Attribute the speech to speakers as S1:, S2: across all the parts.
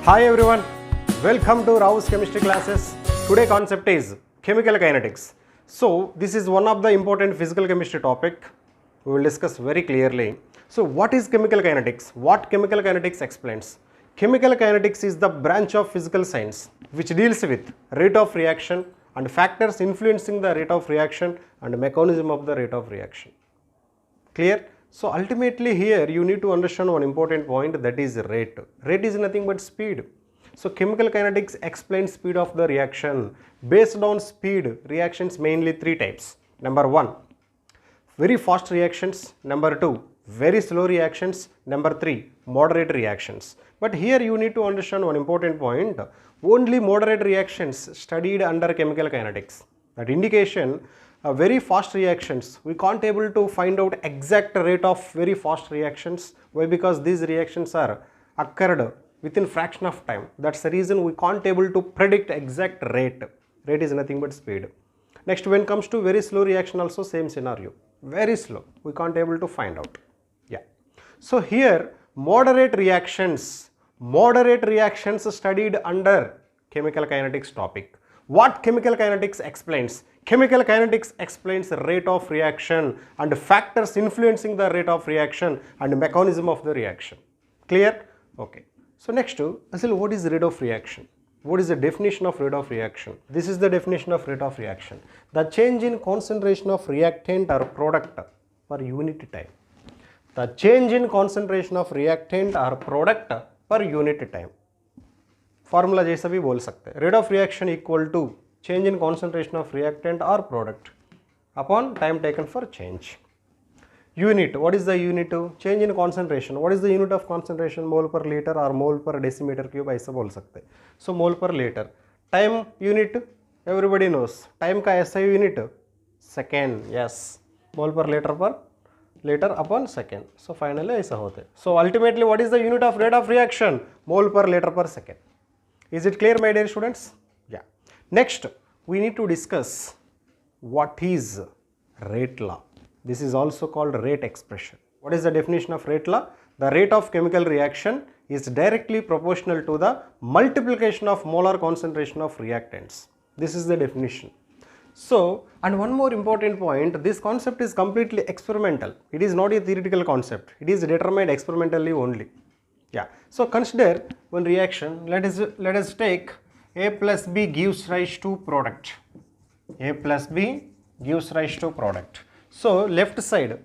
S1: Hi everyone, welcome to Rao's chemistry classes. Today concept is chemical kinetics. So this is one of the important physical chemistry topic we will discuss very clearly. So what is chemical kinetics? What chemical kinetics explains? Chemical kinetics is the branch of physical science which deals with rate of reaction and factors influencing the rate of reaction and mechanism of the rate of reaction. Clear? So ultimately here you need to understand one important point, that is rate. Rate is nothing but speed. So chemical kinetics explains speed of the reaction. Based on speed, reactions mainly three types. Number one, very fast reactions. Number two, very slow reactions. Number three, moderate reactions. But here you need to understand one important point. Only moderate reactions studied under chemical kinetics. That indication, very fast reactions, we can't able to find out exact rate of very fast reactions. Why? Because these reactions are occurred within fraction of time. That's the reason we can't able to predict exact rate. Rate is nothing but speed. Next, when it comes to very slow reaction, also same scenario. Very slow, we can't able to find out. Yeah. So here moderate reactions studied under chemical kinetics topic. What chemical kinetics explains? Chemical kinetics explains the rate of reaction and factors influencing the rate of reaction and mechanism of the reaction. Clear? Okay. So next, what is rate of reaction? What is the definition of rate of reaction? This is the definition of rate of reaction. The change in concentration of reactant or product per unit time. The change in concentration of reactant or product per unit time. Formula जैसा भी बोल सकते हैं. Rate of reaction equal to change in concentration of reactant or product upon time taken for change. Unit, what is the unit? Change in concentration. What is the unit of concentration? Mole per liter or mole per decimeter cube ऐसा बोल सकते हैं. So mole per liter. Time unit, everybody knows. Time का SI unit, second. Yes. Mole per liter upon second. So finally ऐसा होते हैं. So ultimately what is the unit of rate of reaction? Mole per liter per second. Is it clear, my dear students? Yeah. Next, we need to discuss what is rate law. This is also called rate expression. What is the definition of rate law? The rate of chemical reaction is directly proportional to the multiplication of molar concentration of reactants. This is the definition. So, and one more important point, this concept is completely experimental. It is not a theoretical concept. It is determined experimentally only. Yeah. So consider one reaction. Let us take A plus B gives rise to product. A plus B gives rise to product. So left side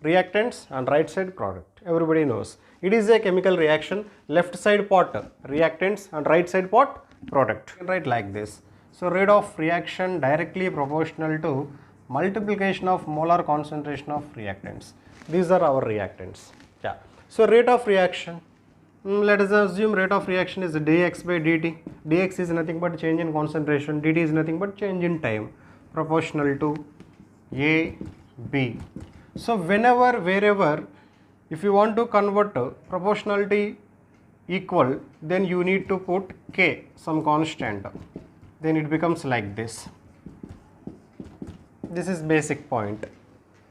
S1: reactants and right side product. Everybody knows. It is a chemical reaction. Left side part reactants and right side part product. Write like this. So rate of reaction directly proportional to multiplication of molar concentration of reactants. These are our reactants. Yeah. So rate of reaction. Let us assume rate of reaction is dx by dt. Dx is nothing but change in concentration. Dt is nothing but change in time. Proportional to A, B. So whenever, wherever, if you want to convert proportionality equal, then you need to put K, some constant. Then it becomes like this. This is basic point.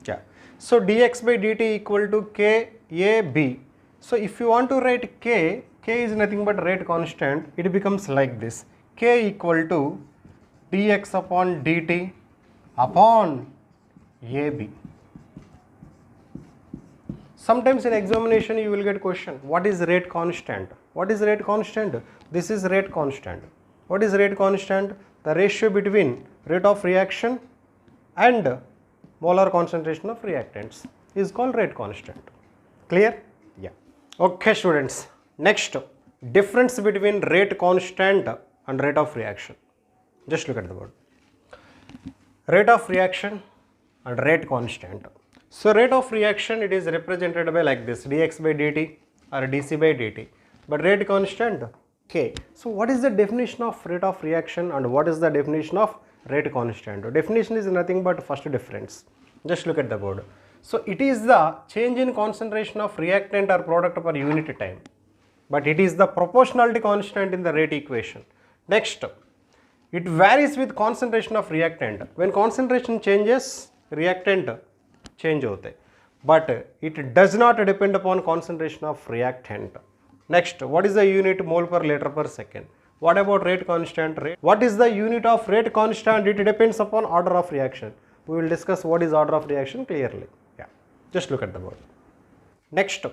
S1: Yeah. So dx by dt equal to K, A, B. So if you want to write K, K is nothing but rate constant, it becomes like this. K equal to dx upon dt upon AB. Sometimes in examination you will get question, what is rate constant? What is rate constant? This is rate constant. What is rate constant? The ratio between rate of reaction and molar concentration of reactants is called rate constant. Clear? Yeah. Okay students, next, difference between rate constant and rate of reaction. Just look at the word. Rate of reaction and rate constant. So rate of reaction, it is represented by like this, dx by dt or dc by dt. But rate constant, K. So what is the definition of rate of reaction and what is the definition of rate constant? Definition is nothing but first difference. Just look at the board. So it is the change in concentration of reactant or product per unit time, but it is the proportionality constant in the rate equation. Next, it varies with concentration of reactant. When concentration changes, reactant change होते, but it does not depend upon concentration of reactant. Next, what is the unit mole per liter per second? What about rate constant? What is the unit of rate constant? It depends upon order of reaction. We will discuss what is order of reaction clearly. Yeah, just look at the board. Next,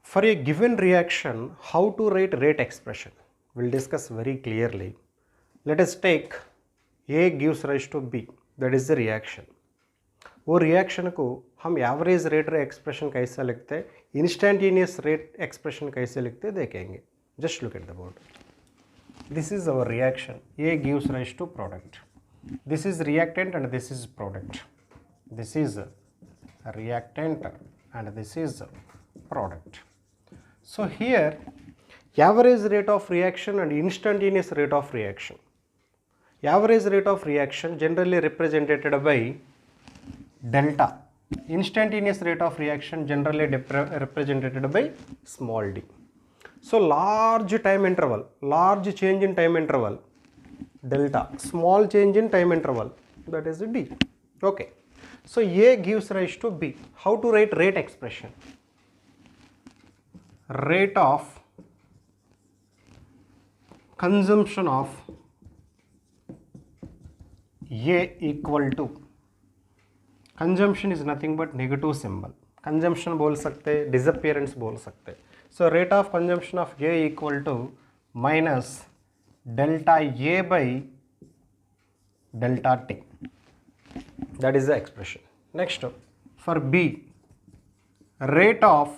S1: for a given reaction, how to write rate expression? We'll discuss very clearly. Let us take A gives rise to B, that is the reaction. वो reaction को हम average rate expression कैसे लिखते हैं, instantaneous rate expression कैसे लिखते हैं देखेंगे. Just look at the board. This is our reaction. A gives rise to product. This is reactant and this is product. This is reactant and this is product. So here average rate of reaction and instantaneous rate of reaction. Average rate of reaction generally represented by delta. Instantaneous rate of reaction generally represented by small d. So large time interval, large change in time interval, delta. Small change in time interval, that is d. Okay. So A gives rise to B. How to write rate expression? Rate of consumption of A equal to, consumption is nothing but negative symbol. Consumption बोल सकते, disappearance बोल सकते. So rate of consumption of A equal to minus delta A by delta T. That is the expression. Next, for B, rate of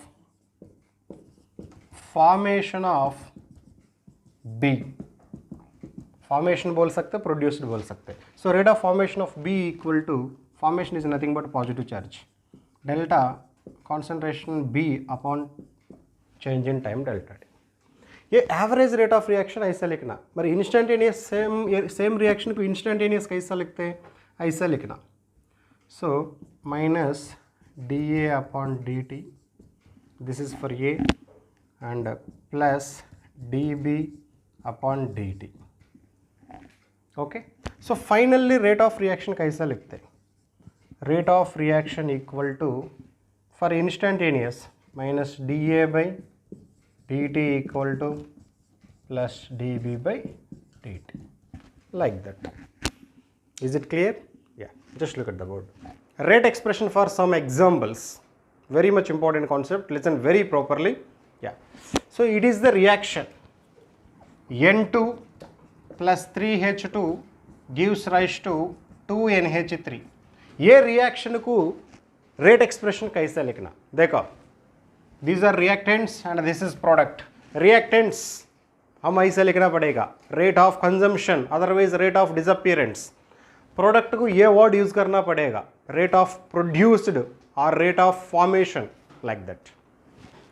S1: formation of B. Formation बोल सकते, produced बोल सकते. So rate of formation of B equal to, formation is nothing but positive charge, delta concentration B upon change in time delta T. ये average rate of reaction ऐसा लिखना. पर instantaneous same reaction को instantaneous कैसा लिखते हैं, ऐसा लिखना. So minus dA upon dt, this is for A, and plus dB upon dt. Okay. So finally rate of reaction कैसा लिखते हैं? Rate of reaction equal to, for instantaneous, minus dA by dt equal to plus dB by dt. Like that. Is it clear? Yeah. Just look at the board. Rate expression for some examples. Very much important concept. Listen very properly. Yeah. So it is the reaction. N2 plus 3H2 gives rise to 2NH3. ये reaction को rate expression कैसे लिखना देखो. These are reactants and this is product. Reactants हम ऐसे लिखना पड़ेगा, rate of consumption, otherwise rate of disappearance. Product को ये वर्ड यूज करना पड़ेगा, रेट ऑफ प्रोड्यूस्ड और rate of formation, like that.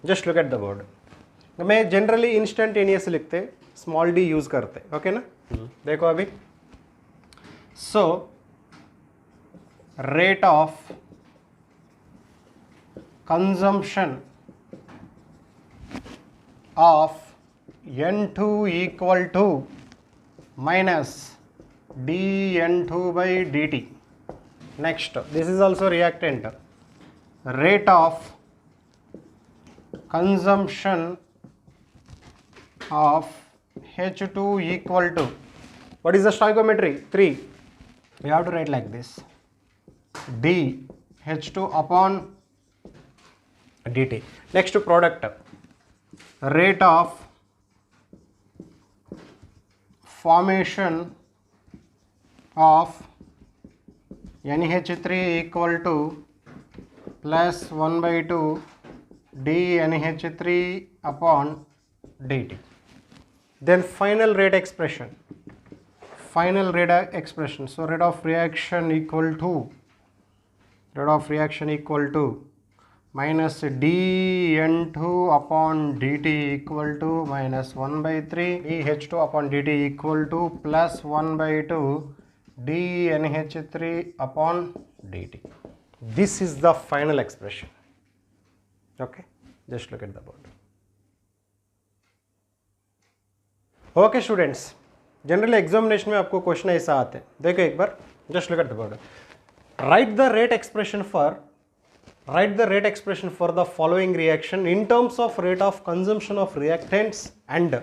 S1: Just look at the word. मैं जनरली इंस्टेंटेनियस लिखते, स्मॉल डी यूज करते. ओके ना. देखो अभी. So rate of consumption of N2 equal to minus dN2 by dt. Next, this is also reactant. Rate of consumption of H2 equal to, what is the stoichiometry? 3. We have to write like this, d H2 upon dt. Next, product. Rate of formation of NH3 equal to plus 1 by 2 dNH3 upon dt. Then final rate expression. Final rate expression. So rate of reaction equal to minus dN2 upon dt equal to minus 1 by 3 dH2 upon dt equal to plus 1 by 2 dNH3 upon dt. This is the final expression. Okay, just look at the board. Okay students, generally examination में आपको question ऐसा आते हैं. देखो एक बार, just look at the board. Write the rate expression for Write the rate expression for the following reaction in terms of rate of consumption of reactants and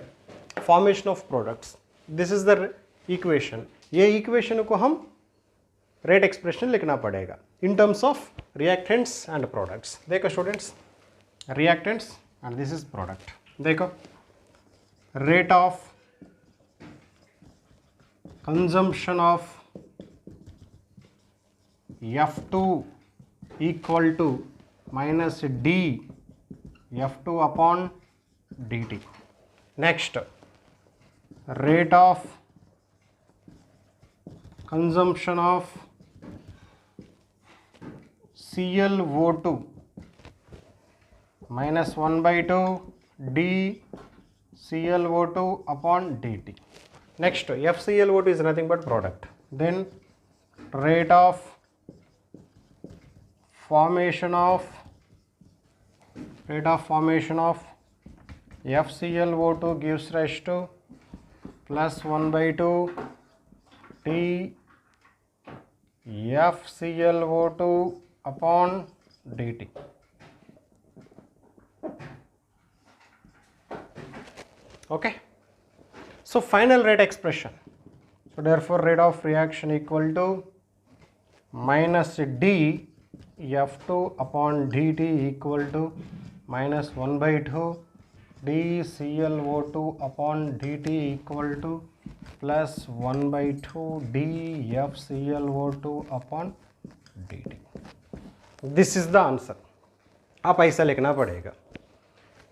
S1: formation of products. This is the equation. ये equation को हम rate expression लिखना पड़ेगा in terms of reactants and products. देखो students, reactants and this is product. देखो rate of consumption of F2 equal to minus d F2 upon dt. Next, rate of consumption of ClO2 minus 1 by 2 d ClO2 upon dt. Next, FClO2 is nothing but product. Then rate of formation of FClO2 gives rise to plus 1 by 2 T FClO2 upon dt. Okay, so final rate expression. So therefore rate of reaction equal to minus d F2 upon dt equal to minus 1 by 2 d ClO2 upon dt equal to plus 1 by 2 d FClO2 upon dt. This is the answer. आप ऐसा लिखना पड़ेगा.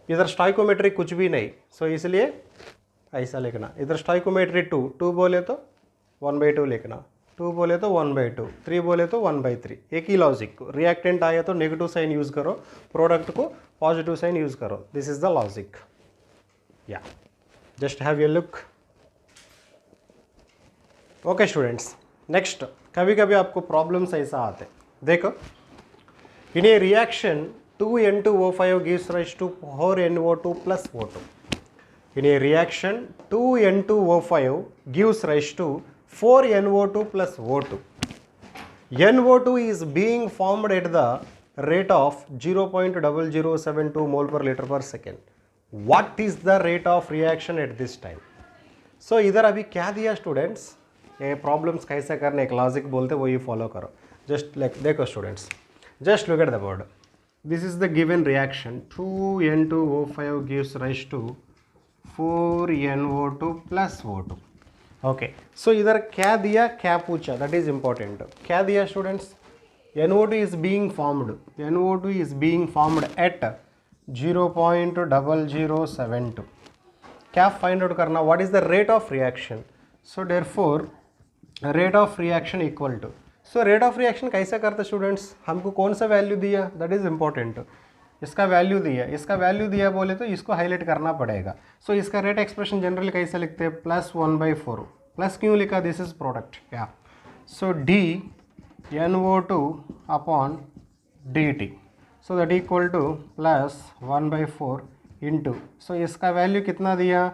S1: इधर stoichiometry कुछ भी नहीं, सो इसलिए ऐसा लिखना. इधर स्टोइकोमेट्री 2 बोले तो 1 by 2 लिखना, 2 बोले तो 1 by 2, 3 बोले तो 1 by 3. एक ही लॉजिक. रिएक्टेंट आया तो नेगेटिव साइन यूज करो, प्रोडक्ट को पॉजिटिव साइन यूज करो. This is the logic. Yeah just have a look. Okay students, next कभी कभी आपको प्रॉब्लम्स ऐसा आते. देखो, in a reaction 2N2O5 gives rise to 4NO2 plus O2. In a reaction, 2N2O5 gives rise to 4NO2 plus O2. NO2 is being formed at the rate of 0.0072 mole per liter per second. What is the rate of reaction at this time? So इधर अभी क्या दिया students, ये problems कैसे करने, एक logic बोलते वही फॉलो करो. जस्ट लाइक देखो students, just look at the board. This is the given reaction. 2N2O5 gives rise to 4NO2 plus O2. Okay. So इधर क्या दिया, क्या पूछा, that is important. क्या दिया students, NO2 is being formed. NO2 is being formed at 0.0072. क्या find out करना, what is the rate of reaction? So therefore rate of reaction equal to. So rate of reaction कैसे करते students, हमको कौन सा value दिया, that is important. इसका value दिया बोले तो इसको हाईलाइट करना पड़ेगा. सो इसका रेट एक्सप्रेशन जनरली कैसे लिखते हैं, प्लस 1 by 4. प्लस क्यों लिखा, this is product. Yeah so d NO2 upon dt. So that equal to plus 1 by 4 into, so इसका वैल्यू कितना दिया,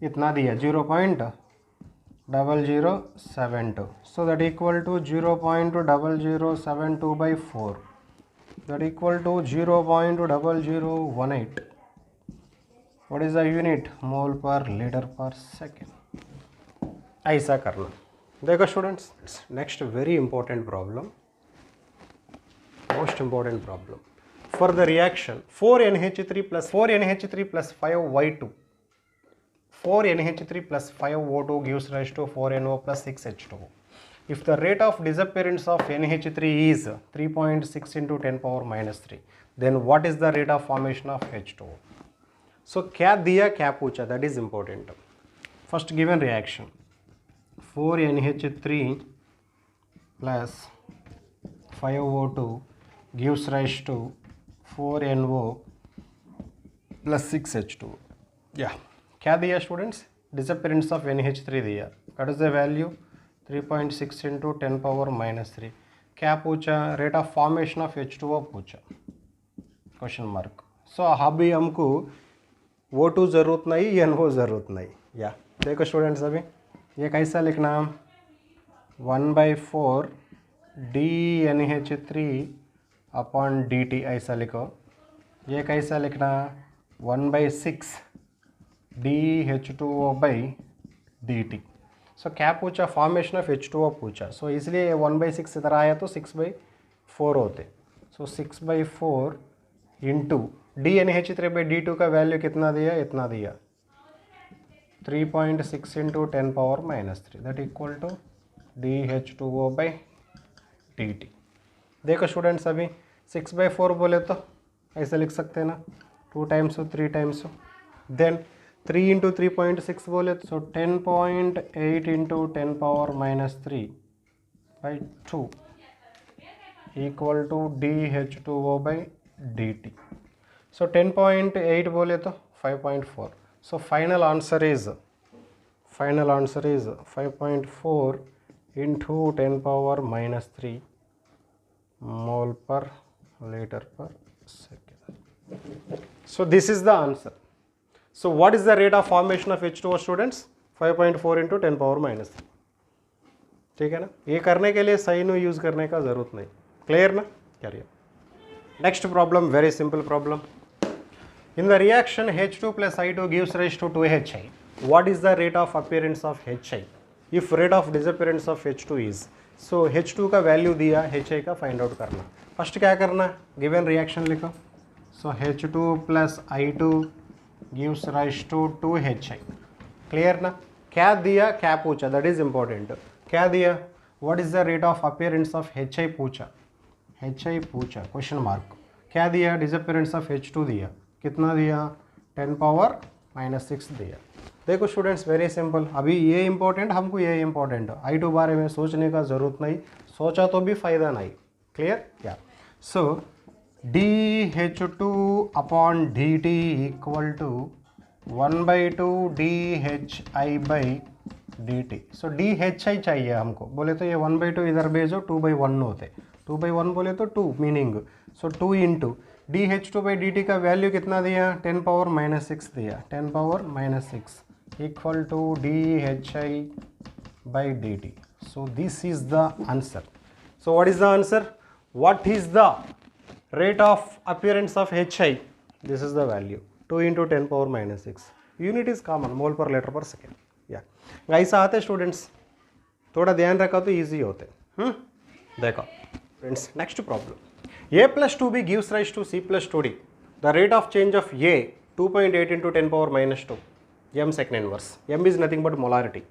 S1: इतना दिया 0.0072. So that equal to 0.0072 by 4. That equal to 0.0018. What is the unit? Mole per liter per second. ऐसा करना. देखो students, next very important problem, most important problem. For the reaction 4NH3 plus 5Y2. 4NH3 plus 5O2 gives rise to 4NO plus 6H2O. If the rate of disappearance of NH3 is 3.6 into 10 power minus 3, then what is the rate of formation of H2O? So क्या दिया, क्या पूछा, that is important. First given reaction, 4NH3 plus 5O2 gives rise to 4NO plus 6H2O. Yeah. क्या दिया students, disappearance of NH3 दिया. What is the value, 3.6 into 10 power minus 3. क्या पूछा, rate of formation of H2O पूछा, question mark. सो अभी हमको O2 ज़रूरत नहीं, NO ज़रूरत नहीं. या देखो स्टूडेंट्स, अभी ये कैसा लिखना, 1 by 4 DNH3 upon D T ऐसा लिखो। ये कैसा लिखना, 1/6 dH2O बाई डी टी। सो क्या पूछा, फॉर्मेशन ऑफ H2O पूछा। सो इसलिए 1/6 इधर आया तो 6/4 होते। सो 6/4 इंटू DNH3/D2 का वैल्यू कितना दिया, इतना दिया 3.6 into 10⁻³ that equal to DH2O by D T. देखो स्टूडेंट्स, अभी 6/4 बोले तो ऐसे लिख सकते हैं ना, 2 टाइम्स 3 टाइम्स, देन 3 इंटू 3.6 बोले तो 10.8 into 10⁻³ by 2 equal to DH2O by D t. So 10.8 बोले तो 5.4। So final answer is 5.4 into 10⁻³ mole per liter per second. So this is the answer. So what is the rate of formation of H2O students? 5.4 into 10⁻³। ठीक है ना, ये करने के लिए सही नो यूज करने का जरूरत नहीं। क्लियर ना, करिए। Next problem, very simple problem. In the reaction H2 plus I2 gives rise to 2HI. What is the rate of appearance of HI? If rate of disappearance of H2 is, so H2 का value दिया, HI का find out करना। First क्या करना, given reaction लिखो। सो H2 plus I2 gives rise to 2HI। Clear ना, क्या दिया, क्या पूछा, दैट इज इंपॉर्टेंट। क्या दिया, what is the rate of appearance of HI पूछा, HI पूछा, क्वेश्चन मार्क। क्या दिया, डिसअपीयरेंस ऑफ H2 दिया, कितना दिया, 10⁻⁻6 दिया। देखो स्टूडेंट्स, वेरी सिंपल। अभी ये इंपॉर्टेंट, हमको ये इंपॉर्टेंट, I2 बारे में सोचने का जरूरत नहीं, सोचा तो भी फायदा नहीं। क्लियर, या so DH2 upon dt equal to 1/2 DHI by dt। So DHI चाहिए हमको, बोले तो ये 1/2 इधर भेजो, 2/1 होते, 2/1 बोले तो 2 meaning. So 2 into DH2 by dt का वैल्यू कितना दिया, 10⁻⁻6 दिया, 10⁻⁻6 equal to DHI by dt। So this is the answer. So what is the answer, what is the rate of appearance of HI? This is the value, 2 into 10⁻⁻6। Unit is common, mole per litre पर second. या ऐसा आते students, थोड़ा ध्यान रखा तो easy होते। देखो friends, next problem. A plus 2B gives rise to C plus 2D. The rate of change of A 2.8 into 10⁻⁻², m second inverse. M is nothing but molarity.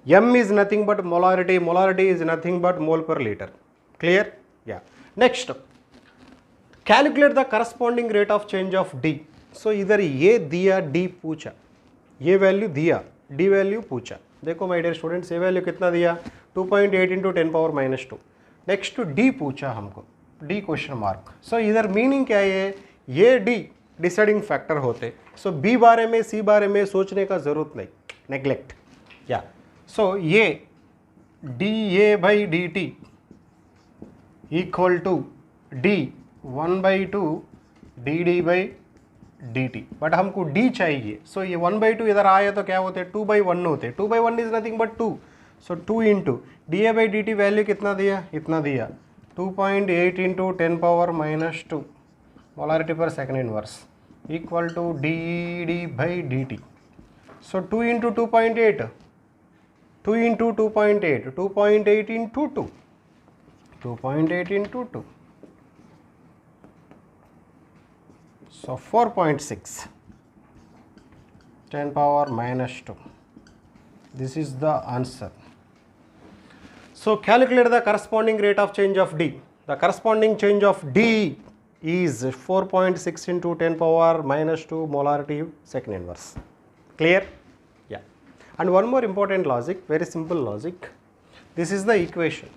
S1: M is nothing but molarity. Molarity is nothing but mole per liter. Clear? Yeah. Next, calculate the corresponding rate of change of D. So इधर ये दिया, D पूछा, ये value दिया, D value पूछा। देखो my dear students, ये value कितना दिया, 2.8 into 10⁻⁻²। नेक्स्ट D पूछा हमको, D क्वेश्चन मार्क। सो इधर मीनिंग क्या है, ये D डिसाइडिंग फैक्टर होते। सो B बारे में, C बारे में सोचने का जरूरत नहीं, नेग्लेक्ट। या सो ये dA by dt equal to D 1/2 dd by dt, but हमको D चाहिए। सो ये 1/2 इधर आया तो क्या होते, 2/1 होते, 2/1 is nothing but 2। So 2 into dA by dt value कितना दिया, इतना दिया, 2.8 into 10⁻⁻², molarity per second inverse equal to dd by dt। So 2 into 2.8, 2 into 2.8, 2.8 into 2, 2.8 into 2, so 4.6 10⁻⁻²। This is the answer. So calculate the corresponding rate of change of D. The corresponding change of D is 4.6 into 10⁻⁻² molarity second inverse. Clear? Yeah. And one more important logic, very simple logic. This is the equation.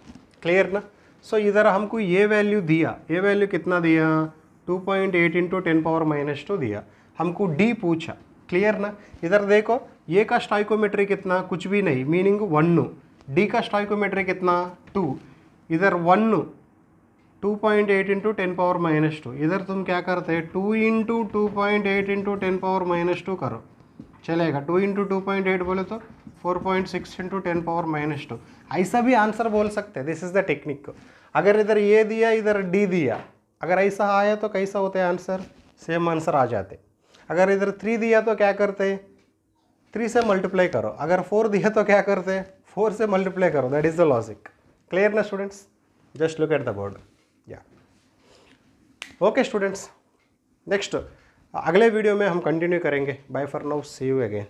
S1: Clear ना? So इधर हमको ये value दिया, ये value कितना दिया, 2.8 into 10⁻⁻² दिया, हमको D पूछा। क्लियर ना, इधर देखो ये का स्टॉइकोमेट्री कितना, कुछ भी नहीं, मीनिंग 1, D का स्टॉइकोमेट्री कितना 2, इधर 1, 2.8 इंटू 10⁻⁻², इधर तुम क्या करते हैं 2 इंटू 2.8 इंटू 10⁻⁻² करो, चलेगा। 2 इंटू 2.8 बोले तो 4.6 इंटू 10⁻⁻², ऐसा भी आंसर बोल सकते हैं। This is the technique. अगर इधर ये दिया, इधर D दिया, अगर ऐसा आया तो कैसा होते आंसर, सेम आंसर आ जाते। अगर इधर 3 दिया तो क्या करते, 3 से मल्टीप्लाई करो, अगर 4 दिया तो क्या करते, 4 से मल्टीप्लाई करो, that is the logic. Clear ना students, just look at the board. Yeah okay students, next अगले वीडियो में हम कंटिन्यू करेंगे। Bye for now, see you again.